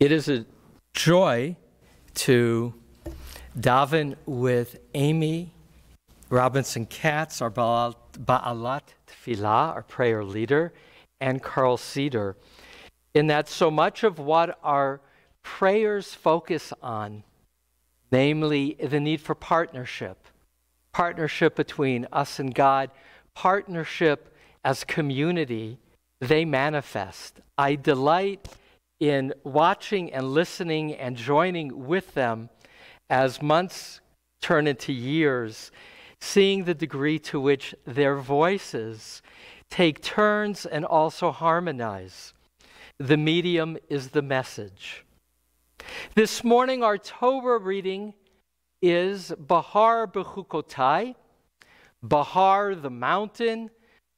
It is a joy to daven with Amy Robinson-Katz, our Ba'alat Tefillah, our prayer leader, and Carl Cedar, in that so much of what our prayers focus on, namely the need for partnership between us and God, partnership as community, they manifest. I delight in watching and listening and joining with them as months turn into years, seeing the degree to which their voices take turns and also harmonize. The medium is the message. This morning, our Torah reading is Bahar Bechukotai, Bahar the mountain,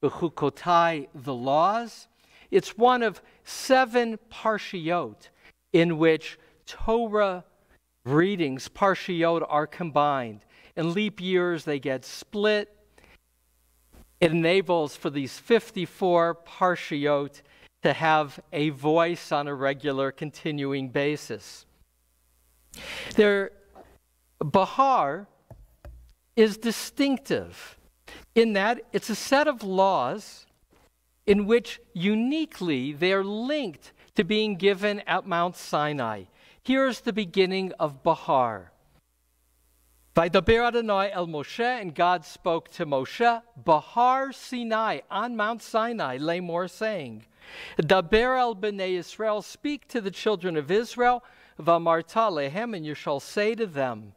Bechukotai the laws. It's one of 7 parshiyot in which Torah readings, parshiyot, are combined. In leap years, they get split. It enables for these 54 parshiyot to have a voice on a regular, continuing basis. Bahar is distinctive in that it's a set of laws in which uniquely they are linked to being given at Mount Sinai. Here's the beginning of Bahar. Vaydaber Adonai el Moshe, and God spoke to Moshe, Bahar Sinai, on Mount Sinai, Lamor saying, Daber el bnei Israel, speak to the children of Israel, V'amarta lehem, and you shall say to them,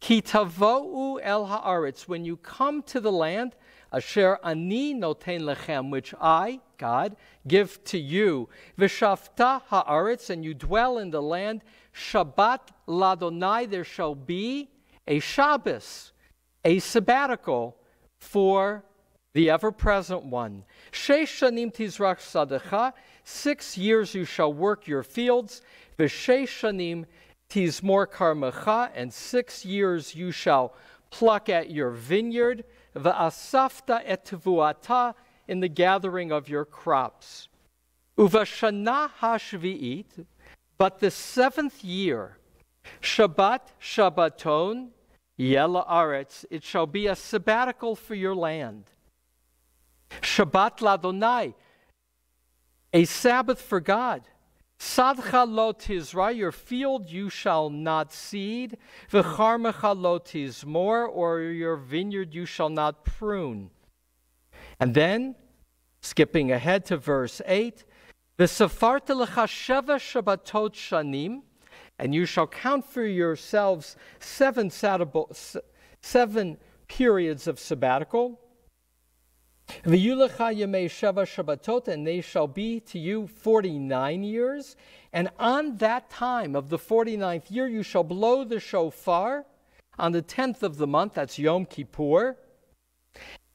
Ki tavo'u el haaretz, when you come to the land, Asher ani noten lechem, which I, God, give to you, V'shavta haaretz, and you dwell in the land, Shabbat ladonai, there shall be a Shabbos, a sabbatical for the ever-present one. Sheish shanim tizrach sadecha, 6 years you shall work your fields. V'sheish shanim tizmor karmecha, and 6 years you shall pluck at your vineyard. V'asafta et tevuata, in the gathering of your crops. Uvashana hashvi'it, but the 7th year, Shabbat Shabbaton, Yela Aretz, it shall be a sabbatical for your land. Shabbat Ladonai, a Sabbath for God. Sadcha lo tizra, your field you shall not seed. V'charmecha lo tizmor, or your vineyard you shall not prune. And then, skipping ahead to verse 8, V'safarta lecha sheva Shabbatot shanim, and you shall count for yourselves 7 periods of sabbatical. V'yulecha yemei sheva Shabbatot, and they shall be to you 49 years. And on that time of the 49th year, you shall blow the shofar on the 10th of the month, that's Yom Kippur.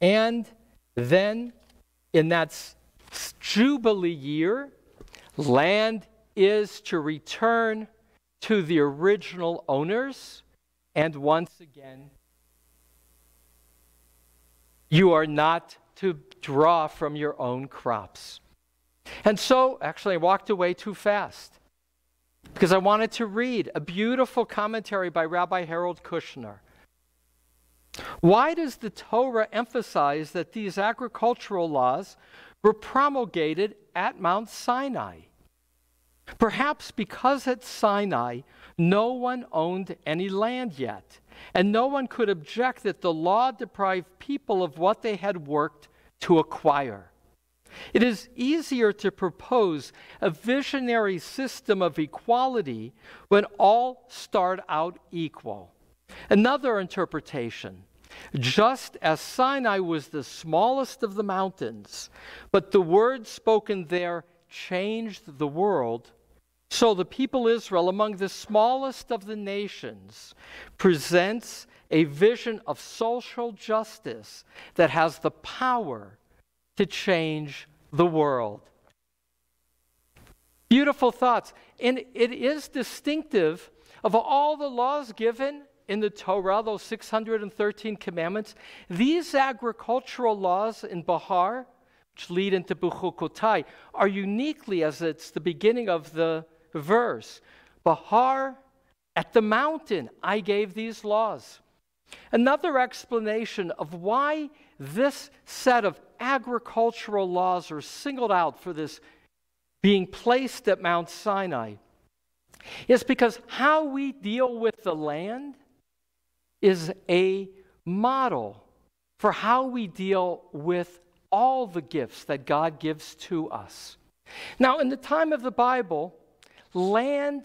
And then in that Jubilee year, land is to return to the original owners, and once again, you are not to draw from your own crops. And so, actually, I walked away too fast because I wanted to read a beautiful commentary by Rabbi Harold Kushner. Why does the Torah emphasize that these agricultural laws were promulgated at Mount Sinai? Perhaps because at Sinai, no one owned any land yet, and no one could object that the law deprived people of what they had worked to acquire. It is easier to propose a visionary system of equality when all start out equal. Another interpretation, just as Sinai was the smallest of the mountains, but the word spoken there changed the world, so the people Israel, among the smallest of the nations, presents a vision of social justice that has the power to change the world. Beautiful thoughts. And it is distinctive of all the laws given in the Torah, those 613 commandments. These agricultural laws in Bahar, which lead into Bechukotai, are uniquely, as it's the beginning of the verse. Bahar, at the mountain, I gave these laws. Another explanation of why this set of agricultural laws are singled out for this being placed at Mount Sinai is because how we deal with the land is a model for how we deal with all the gifts that God gives to us. Now, in the time of the Bible, land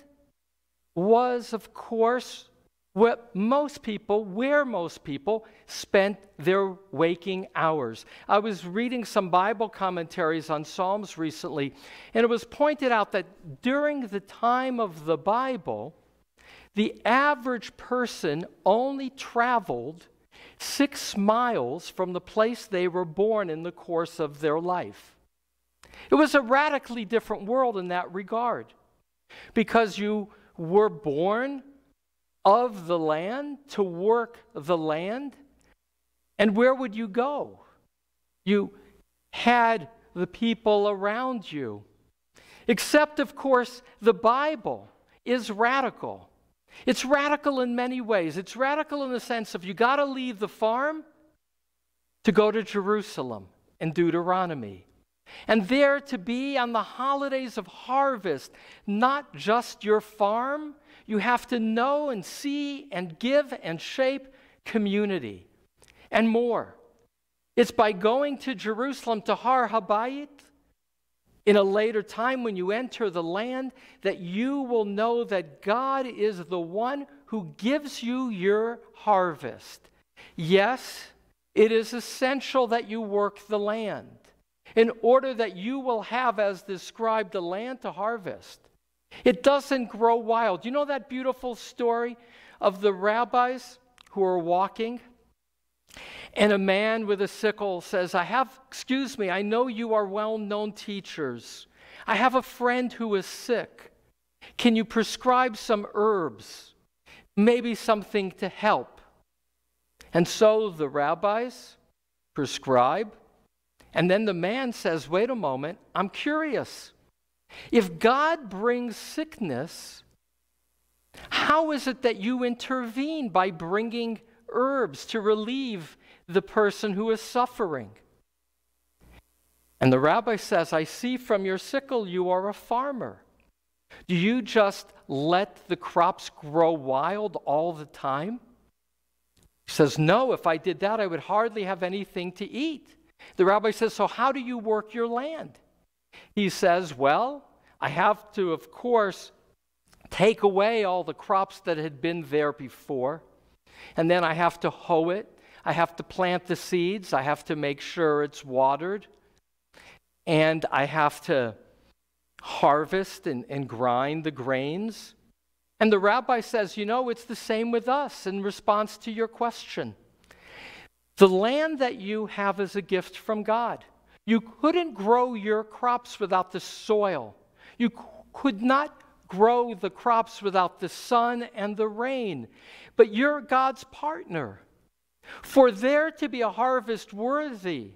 was, of course, where most people spent their waking hours. I was reading some Bible commentaries on Psalms recently, and it was pointed out that during the time of the Bible, the average person only traveled 6 miles from the place they were born in the course of their life. It was a radically different world in that regard, because you were born of the land to work the land. And where would you go? You had the people around you. Except, of course, the Bible is radical. It's radical in many ways. It's radical in the sense of you got to leave the farm to go to Jerusalem in Deuteronomy. And there to be on the holidays of harvest, not just your farm. You have to know and see and give and shape community and more. It's by going to Jerusalem, to Har Habayit, in a later time when you enter the land, that you will know that God is the one who gives you your harvest. Yes, it is essential that you work the land in order that you will have, as described, the land to harvest. It doesn't grow wild. You know that beautiful story of the rabbis who are walking? And a man with a sickle says, I know you are well-known teachers. I have a friend who is sick. Can you prescribe some herbs? Maybe something to help. And so the rabbis prescribe. And then the man says, wait a moment, I'm curious. If God brings sickness, how is it that you intervene by bringing herbs to relieve the person who is suffering? And the rabbi says, I see from your sickle you are a farmer. Do you just let the crops grow wild all the time? He says, no, if I did that, I would hardly have anything to eat. The rabbi says, so how do you work your land? He says, well, I have to, of course, take away all the crops that had been there before. And then I have to hoe it. I have to plant the seeds. I have to make sure it's watered. And I have to harvest and grind the grains. And the rabbi says, it's the same with us in response to your question. The land that you have is a gift from God. You couldn't grow your crops without the soil. You could not grow the crops without the sun and the rain. But you're God's partner. For there to be a harvest worthy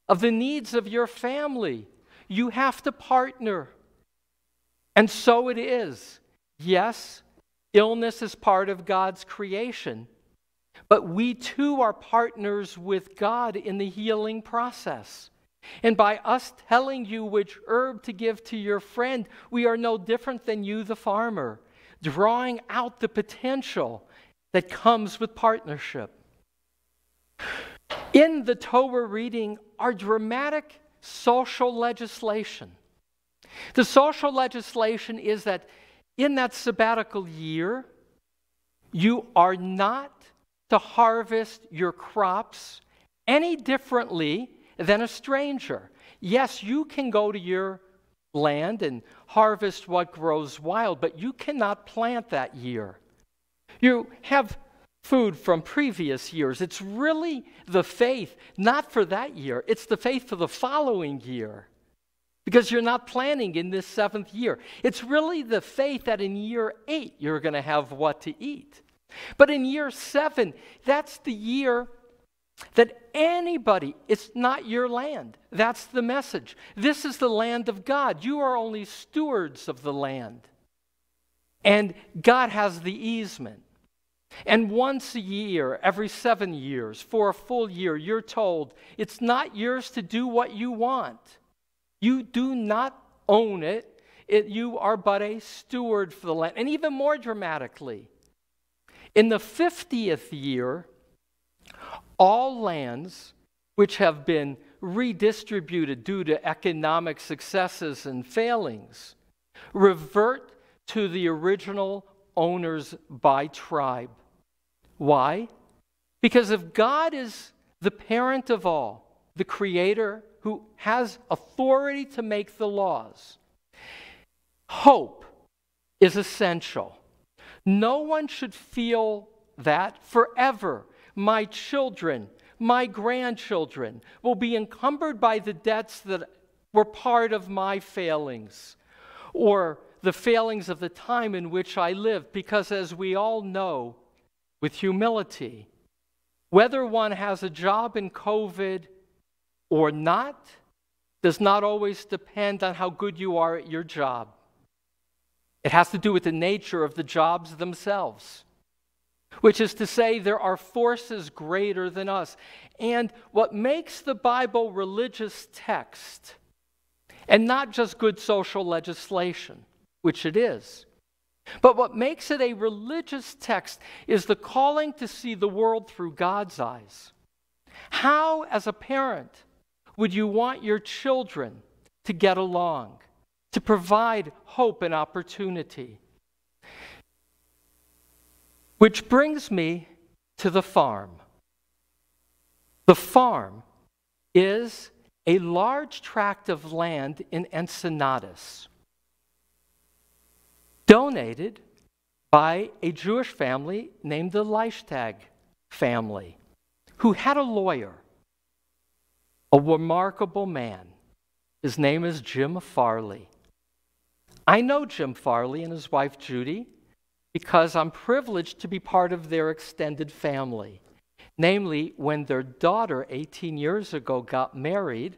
of the needs of your family, you have to partner. And so it is. Yes, illness is part of God's creation. But we too are partners with God in the healing process. And by us telling you which herb to give to your friend, we are no different than you, the farmer, drawing out the potential that comes with partnership. In the Torah reading are dramatic social legislation. The social legislation is that in that sabbatical year, you are not to harvest your crops any differently than a stranger. Yes, you can go to your land and harvest what grows wild, but you cannot plant that year. You have food from previous years. It's really the faith, not for that year. It's the faith for the following year, because you're not planting in this 7th year. It's really the faith that in year 8 you're going to have what to eat. But in year 7, that's the year that anybody, it's not your land. That's the message. This is the land of God. You are only stewards of the land. And God has the easement. And once a year, every 7 years, for a full year, you're told it's not yours to do what you want. You do not own it. You are but a steward for the land. And even more dramatically, in the 50th year, all lands which have been redistributed due to economic successes and failings revert to the original owners by tribe. Why? Because if God is the parent of all, the creator who has authority to make the laws, hope is essential. No one should feel that forever my children, my grandchildren will be encumbered by the debts that were part of my failings or the failings of the time in which I lived. Because as we all know, with humility, whether one has a job in COVID or not does not always depend on how good you are at your job. It has to do with the nature of the jobs themselves, which is to say there are forces greater than us. And what makes the Bible religious text, and not just good social legislation, which it is, but what makes it a religious text is the calling to see the world through God's eyes. How, as a parent, would you want your children to get along, to provide hope and opportunity? Which brings me to the farm. The farm is a large tract of land in Encenadas, donated by a Jewish family named the Leichtag family, who had a lawyer, a remarkable man. His name is Jim Farley. I know Jim Farley and his wife Judy because I'm privileged to be part of their extended family. Namely, when their daughter 18 years ago got married,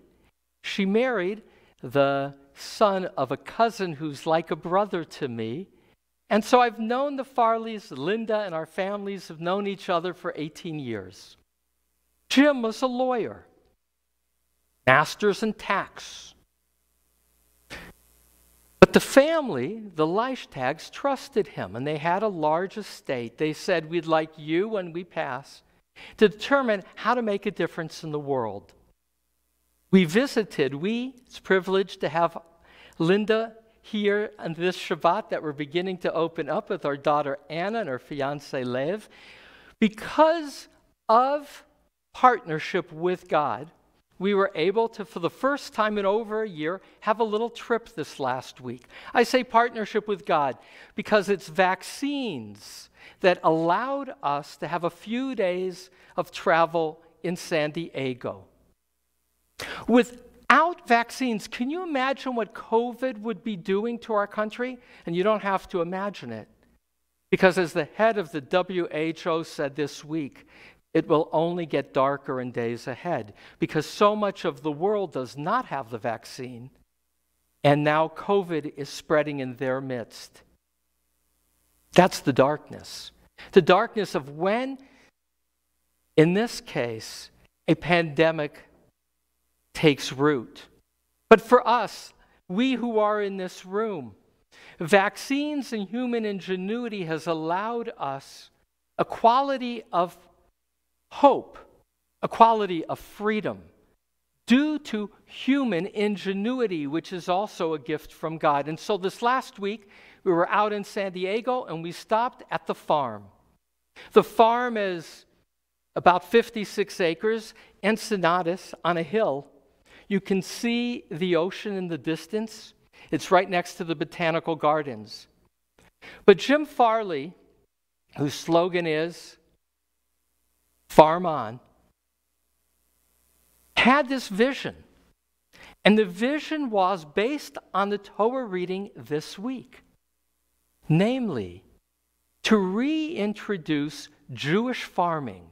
she married the son of a cousin who's like a brother to me. And so I've known the Farleys, Linda and our families have known each other for 18 years. Jim was a lawyer, master's in tax. But the family, the Leichtags, trusted him, and they had a large estate. They said, we'd like you, when we pass, to determine how to make a difference in the world. It's privileged to have Linda here on this Shabbat that we're beginning to open up with our daughter Anna and her fiancé Lev. Because of partnership with God, we were able to, for the first time in over a year, have a little trip this last week. I say partnership with God because it's vaccines that allowed us to have a few days of travel in San Diego. Without vaccines, can you imagine what COVID would be doing to our country? And you don't have to imagine it. Because as the head of the WHO said this week, it will only get darker in days ahead because so much of the world does not have the vaccine, and now COVID is spreading in their midst. That's the darkness. The darkness of when, in this case, a pandemic takes root. But for us, we who are in this room, vaccines and human ingenuity has allowed us a quality of hope, a quality of freedom, due to human ingenuity, which is also a gift from God. And so this last week, we were out in San Diego and we stopped at the farm. The farm is about 56 acres, Encenadas, on a hill. You can see the ocean in the distance. It's right next to the botanical gardens. But Jim Farley, whose slogan is Farm On, had this vision. And the vision was based on the Torah reading this week. Namely, to reintroduce Jewish farming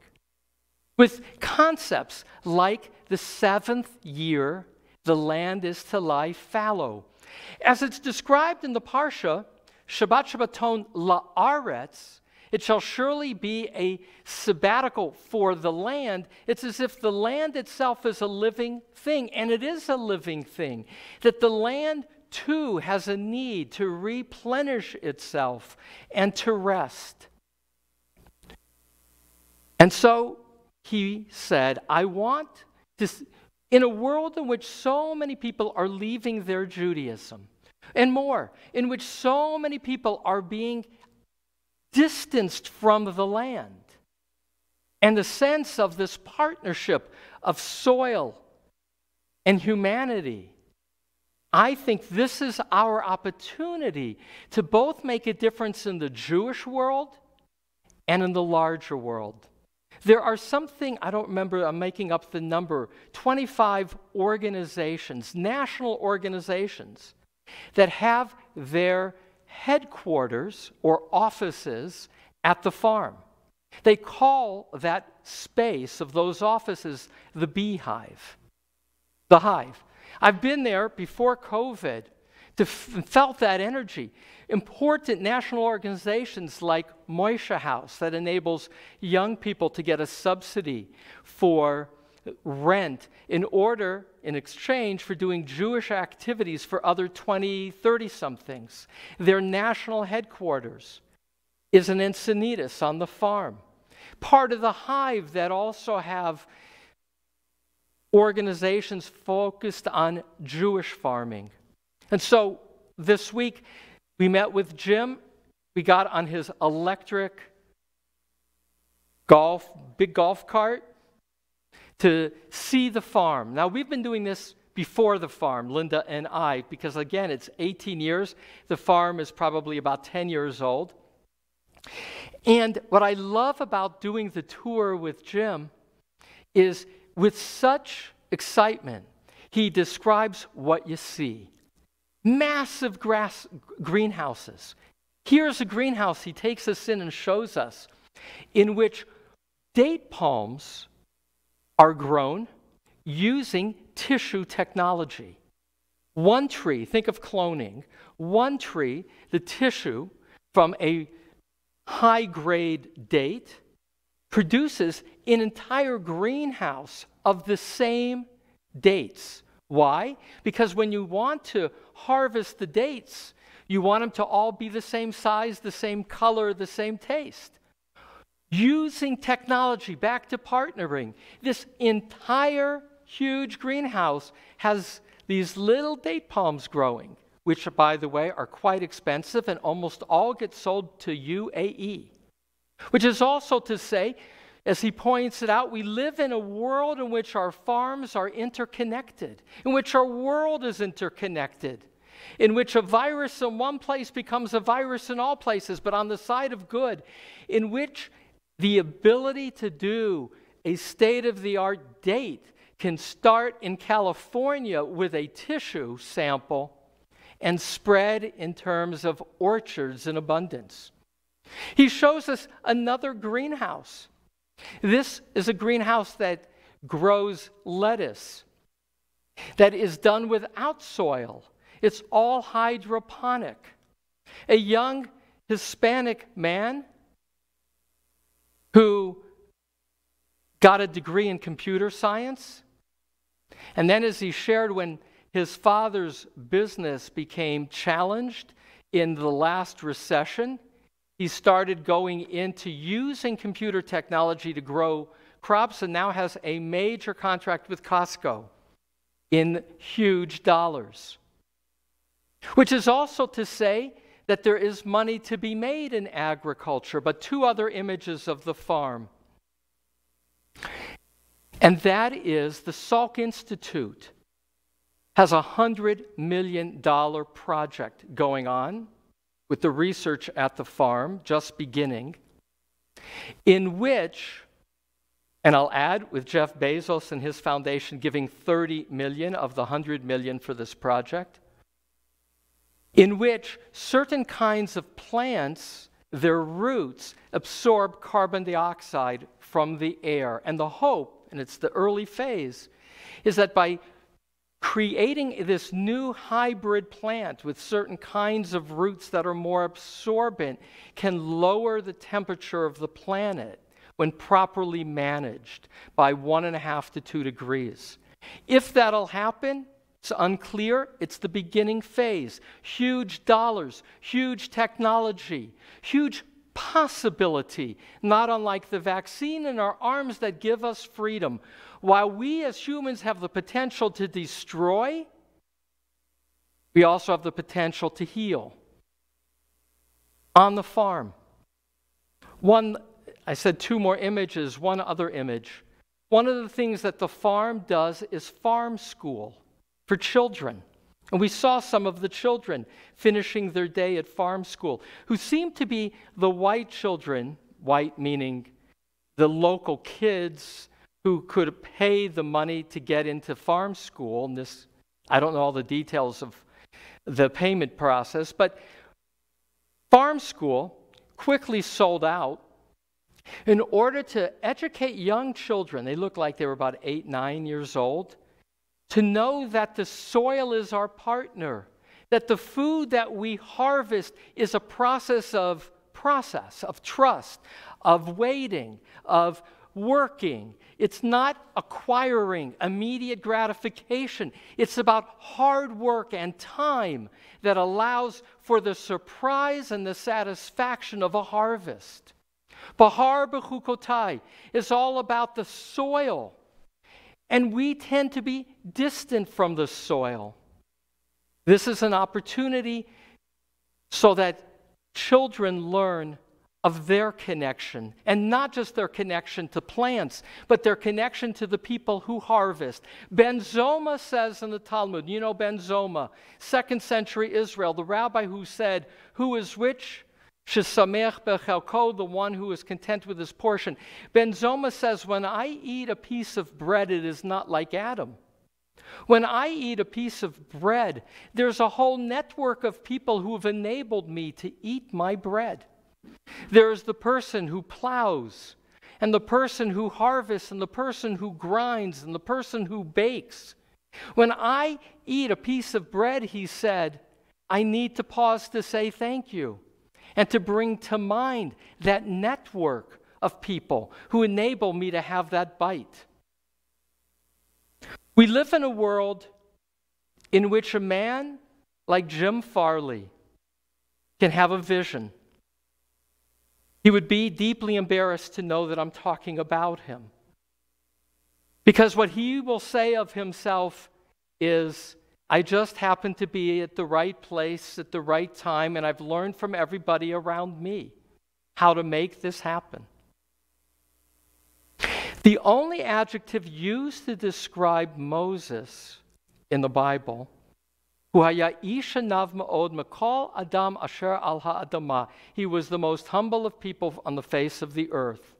with concepts like the 7th year, the land is to lie fallow. As it's described in the Parsha, Shabbat Shabbaton la'aretz, it shall surely be a sabbatical for the land. It's as if the land itself is a living thing, and it is a living thing. That the land too has a need to replenish itself and to rest. And so he said, I want this, in a world in which so many people are leaving their Judaism, and more, in which so many people are being distanced from the land, and the sense of this partnership of soil and humanity, I think this is our opportunity to both make a difference in the Jewish world and in the larger world. There are something, I don't remember, I'm making up the number, 25 organizations, national organizations, that have their headquarters or offices at the farm. They call that space of those offices the beehive, the hive. I've been there before COVID, felt that energy. Important national organizations like Moishe House that enables young people to get a subsidy for rent in exchange for doing Jewish activities for other 20, 30-somethings. Their national headquarters is in Encinitas on the farm. Part of the hive that also have organizations focused on Jewish farming. And so this week we met with Jim. We got on his electric big golf cart to see the farm. Now, we've been doing this before the farm, Linda and I, because again, it's 18 years. The farm is probably about 10 years old. And what I love about doing the tour with Jim is with such excitement, he describes what you see. Massive greenhouses. Here's a greenhouse he takes us in and shows us, in which date palms are grown using tissue technology. One tree, think of cloning, one tree, the tissue from a high-grade date, produces an entire greenhouse of the same dates. Why? Because when you want to harvest the dates, you want them to all be the same size, the same color, the same taste. Using technology, back to partnering, this entire huge greenhouse has these little date palms growing, which, by the way, are quite expensive and almost all get sold to UAE. Which is also to say, as he points it out, we live in a world in which our farms are interconnected, in which our world is interconnected, in which a virus in one place becomes a virus in all places, but on the side of good, in which the ability to do a state-of-the-art date can start in California with a tissue sample and spread in terms of orchards in abundance. He shows us another greenhouse. This is a greenhouse that grows lettuce, that is done without soil. It's all hydroponic. A young Hispanic man who got a degree in computer science, and then as he shared, when his father's business became challenged in the last recession, he started going into using computer technology to grow crops and now has a major contract with Costco in huge dollars. Which is also to say that there is money to be made in agriculture, but two other images of the farm. And that is the Salk Institute has a $100 million project going on with the research at the farm just beginning, in which, and I'll add with Jeff Bezos and his foundation giving $30 million of the $100 million for this project, in which certain kinds of plants, their roots absorb carbon dioxide from the air. And the hope, and it's the early phase, is that by creating this new hybrid plant with certain kinds of roots that are more absorbent can lower the temperature of the planet when properly managed by 1.5 to 2 degrees. If that'll happen, it's unclear. It's the beginning phase. Huge dollars, huge technology, huge possibility, not unlike the vaccine in our arms that give us freedom. While we as humans have the potential to destroy, we also have the potential to heal. On the farm. I said 2 more images, one other image. One of the things that the farm does is farm school for children. And we saw some of the children finishing their day at farm school, who seemed to be the white children, white meaning the local kids who could pay the money to get into farm school. And this, I don't know all the details of the payment process, but farm school quickly sold out. In order to educate young children, they looked like they were about 8, 9 years old, to know that the soil is our partner, that the food that we harvest is a process of trust, of waiting, of working. It's not acquiring immediate gratification. It's about hard work and time that allows for the surprise and the satisfaction of a harvest. Bahar B'chukotai is all about the soil. And we tend to be distant from the soil. This is an opportunity so that children learn of their connection, and not just their connection to plants, but their connection to the people who harvest. Ben Zoma says in the Talmud, you know Ben Zoma, 2nd century Israel, the rabbi who said, who is which? Shesamech bechelko, the one who is content with his portion. Ben Zoma says, when I eat a piece of bread, it is not like Adam. When I eat a piece of bread, there's a whole network of people who have enabled me to eat my bread. There's the person who plows, and the person who harvests, and the person who grinds, and the person who bakes. When I eat a piece of bread, he said, I need to pause to say thank you, and to bring to mind that network of people who enable me to have that bite. We live in a world in which a man like Jim Farley can have a vision. He would be deeply embarrassed to know that I'm talking about him. Because what he will say of himself is, I just happen to be at the right place at the right time, and I've learned from everybody around me how to make this happen. The only adjective used to describe Moses in the Bible, hu haya ish hanav ma'od mikol adam asher al ha'adamah, he was the most humble of people on the face of the earth.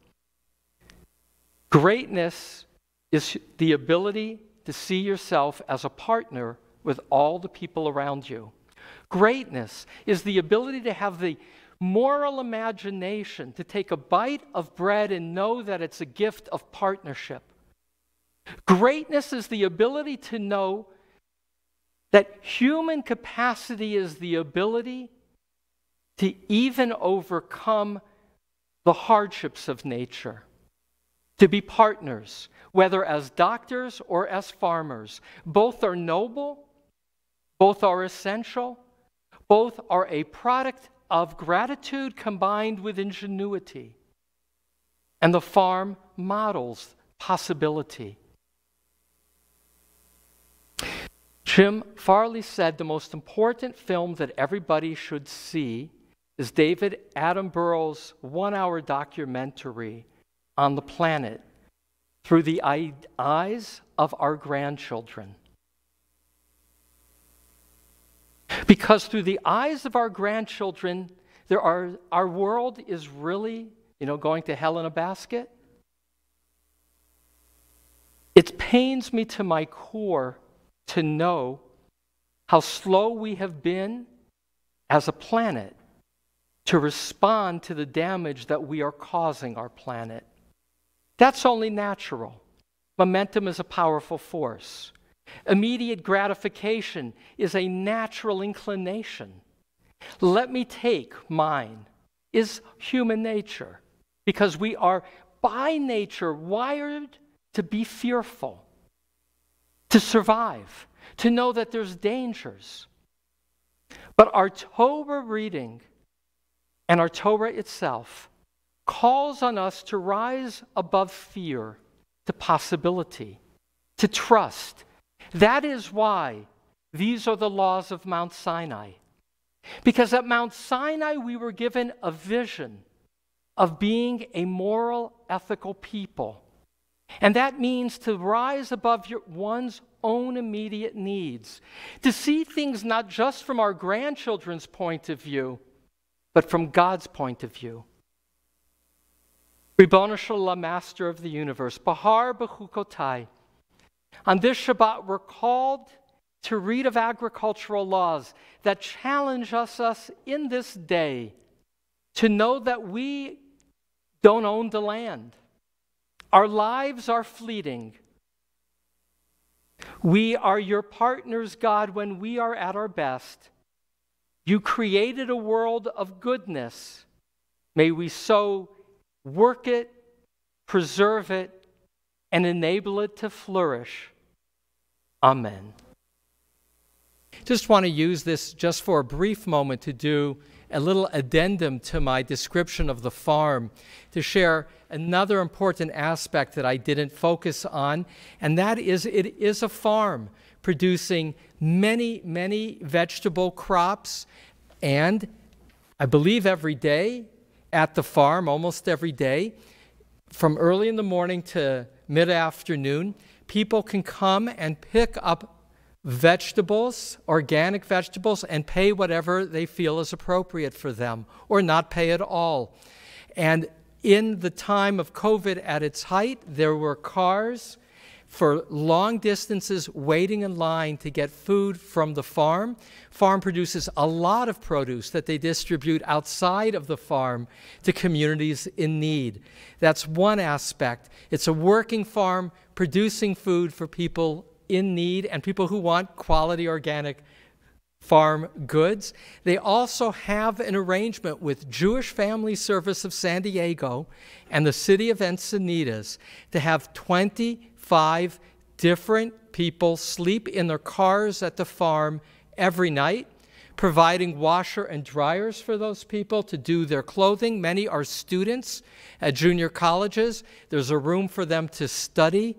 Greatness is the ability to see yourself as a partner with all the people around you. Greatness is the ability to have the moral imagination to take a bite of bread and know that it's a gift of partnership. Greatness is the ability to know that human capacity is the ability to even overcome the hardships of nature, to be partners, whether as doctors or as farmers. Both are noble, both are essential, both are a product of gratitude combined with ingenuity. And the farm models possibility. Jim Farley said the most important film that everybody should see is David Attenborough's 1-hour documentary on the planet through the eyes of our grandchildren. Because through the eyes of our grandchildren, our world is really, going to hell in a basket. It pains me to my core to know how slow we have been as a planet to respond to the damage that we are causing our planet. That's only natural. Momentum is a powerful force. Immediate gratification is a natural inclination. Let me take mine is human nature, because we are by nature wired to be fearful, to survive, to know that there's dangers. But our Torah reading and our Torah itself calls on us to rise above fear to possibility, to trust. That is why these are the laws of Mount Sinai. Because at Mount Sinai we were given a vision of being a moral, ethical people. And that means to rise above one's own immediate needs, to see things not just from our grandchildren's point of view, but from God's point of view. Ribono Shel Olam, Master of the universe, Bahar B'chukotai. On this Shabbat, we're called to read of agricultural laws that challenge us in this day to know that we don't own the land. Our lives are fleeting. We are your partners, God, when we are at our best. You created a world of goodness. May we so work it, preserve it, and enable it to flourish. Amen. Just want to use this just for a brief moment to do a little addendum to my description of the farm, to share another important aspect that I didn't focus on, and that is it is a farm producing many, many vegetable crops, and I believe every day at the farm, almost every day, from early in the morning to mid-afternoon, people can come and pick up vegetables, organic vegetables, and pay whatever they feel is appropriate for them, or not pay at all. And in the time of COVID at its height, there were cars for long distances waiting in line to get food from the farm. Farm produces a lot of produce that they distribute outside of the farm to communities in need. That's one aspect. It's a working farm producing food for people in need and people who want quality organic farm goods. They also have an arrangement with Jewish Family Service of San Diego and the city of Encinitas to have 25 different people sleep in their cars at the farm every night, providing washer and dryers for those people to do their clothing. Many are students at junior colleges. There's a room for them to study.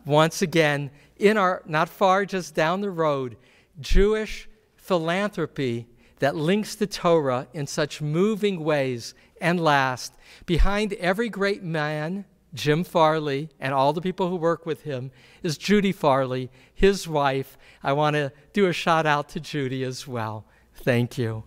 Once again, in our, not far, just down the road, Jewish philanthropy that links the Torah in such moving ways. And last, behind every great man, Jim Farley, and all the people who work with him, is Judy Farley, his wife. I want to do a shout out to Judy as well. Thank you.